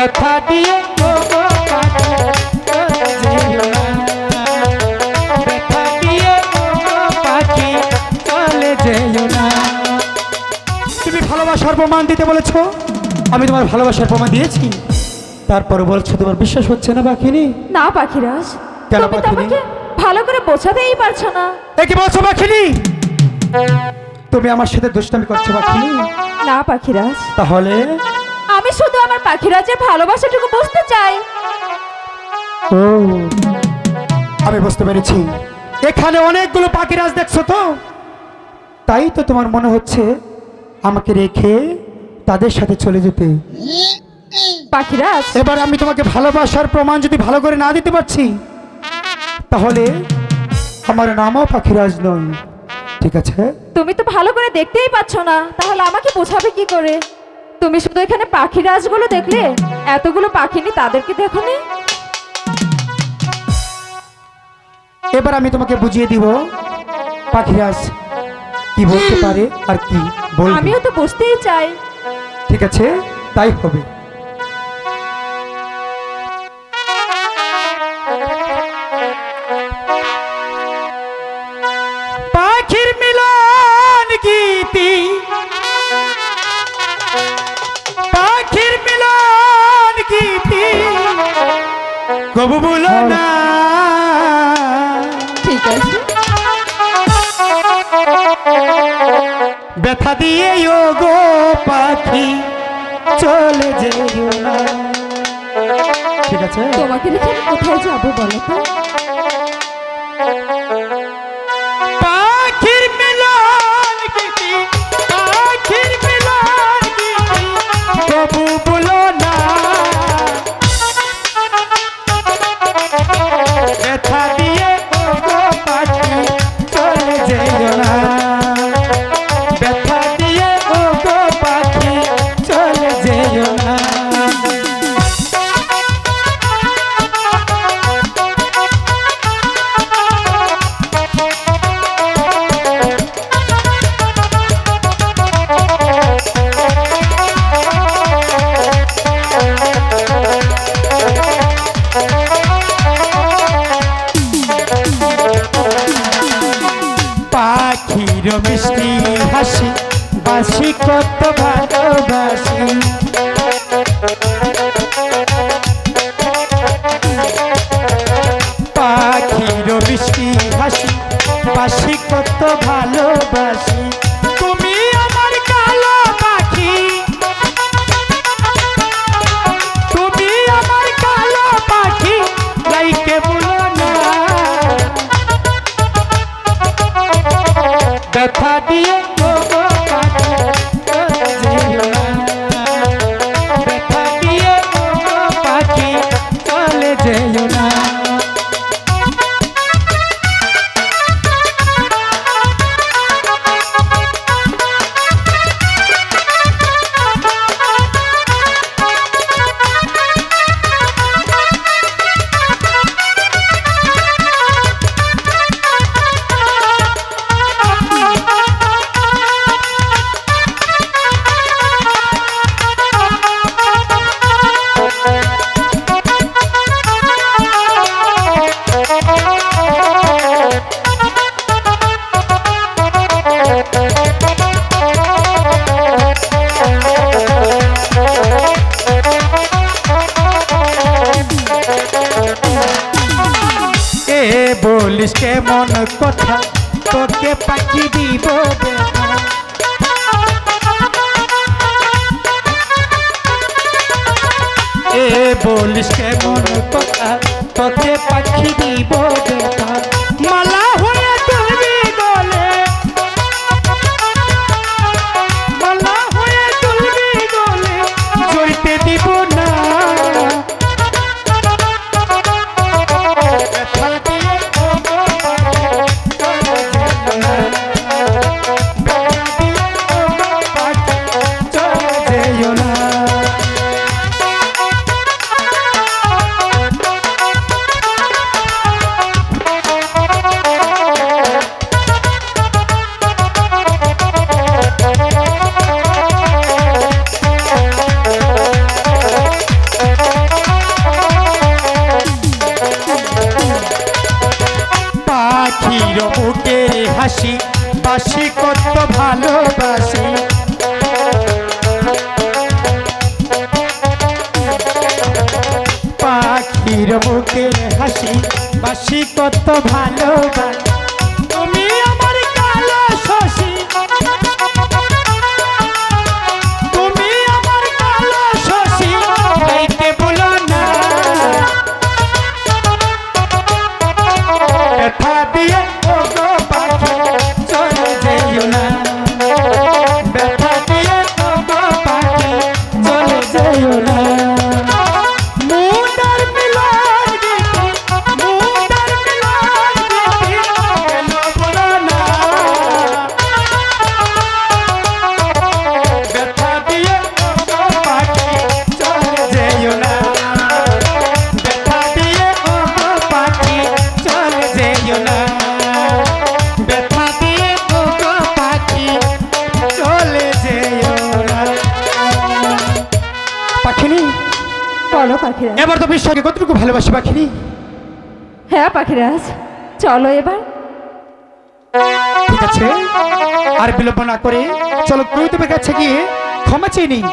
ব্যথা দিয়ে ও গো পাখি চলে যেও না, ব্যথা দিয়ে ও গো পাখি চলে যেও না। তুমি ভালোবাসার প্রমাণ দিতে বলেছো, আমি তোমার ভালোবাসার প্রমাণ দিয়েছি, তারপর বলছো তোমার বিশ্বাস হচ্ছে না পাখিনি? না পাখিরাজ, কেন তুমি তো পাখিনি? আমাকে ভালো করে বোঝাতেই পারছো না। কি বলছো পাখিনি? তুমি আমার সাথে দুষ্টামি করছো পাখিনি? না পাখিরাজ, তাহলে আমি শুধু আমার পাখিরাজের ভালোবাসাটুকু বুঝতে চাই। ও, আমি বুঝতে পেরেছি, এখানে অনেকগুলো পাখিরাজ দেখছো তো, তাই তো তোমার মনে হচ্ছে আমাকে রেখে তাদের সাথে চলে যেতে। পাখিরাজ, এবার আমি তোমাকে ভালোবাসার প্রমাণ যদি ভালো করে না দিতে পারছি, তাহলে আমার নামও পাখিরাজ নয়, ঠিক আছে? তুমি তো ভালো করে দেখতেই পাচ্ছ না, তাহলে আমাকে বোঝাবে কি করে? তুমি শুধু এখানে পাখিরাজগুলো দেখলে, এতগুলো পাখিনি তাদেরকে দেখোনি? এবার আমি তোমাকে বুঝিয়ে দিব পাখিরাজ কি বলতে পারে আর কি বলবে। আমিও তো বুঝতেই চাই। ঠিক আছে, তাই হবে। পাখির মিলন গীতি, পাখির মিলন গীতি কবু বলো না। ঠিক আছে, ব্যথা দিয়ে ও গো পাখি চলে যেও না, ঠিক আছে? তোমাকে রেখে আমি কোথায় যাবো বলো তো? পাখির মিলন গীতি, পাখির মিলন গীতি কবু বলো না। ব্যথা দিয়ে ও গো পাখি চলে যেও না, ব্যথা দিয়ে ও গো পাখি চলে যেও না। পাখির মিষ্টি হাসি বাসি কত ভালোবাসি, পাখির মিষ্টি হাসি বাসি কত ভালোবাসি। তুমি আমার কালো পাখি, তুমি আমার কালো পাখি লাইকে বলো না। ব্যথা দিয়ে ও গো পাখি চলে যেও না, ব্যথা দিয়ে ও গো পাখি চলে যেও না। বলিস কেমন কথা, তোকে পাখি দিব দেখা। বলিস কেমন কথা, তোকে পাখি দিব দেখা। মালা হয়ে তুলবি গলে, মালা হয়ে তুলবি গলে, জড়িতে দিব না। পাখির বুকের হাসি বাসি কত ভালোবাসি পাখির বুকের হাসি বাসি কত ভালোবাসি তুমি আমার কালো শশী তুমি আমার কালো শশী গাইতে বলো না ব্যথা দিয়ে ও গো পাখি চলে যেও না ব্যথা দিয়ে ও গো পাখি চলে যেও না মুন্ডার মিলন গীতি মুন্ডার মিলন গীতি কেন বলো না ব্যথা দিয়ে ও গো পাখি চলে যেও না ব্যথা দিয়ে ও গো পাখি চলে যেও না ব্যথা দিয়ে ও গো পাখি চলে যেও না পাখিনি বলো পাখিরাজ। এবার তো বিশ্বকে কতটুকু ভালোবাসি পাখিনি হ্যাঁ পাখিরাজ, চলো এবার। ঠিক আছে আর বিলম্ব না করে চলো গুরুদেবের কাছে গিয়ে ক্ষমা চেয়ে নিই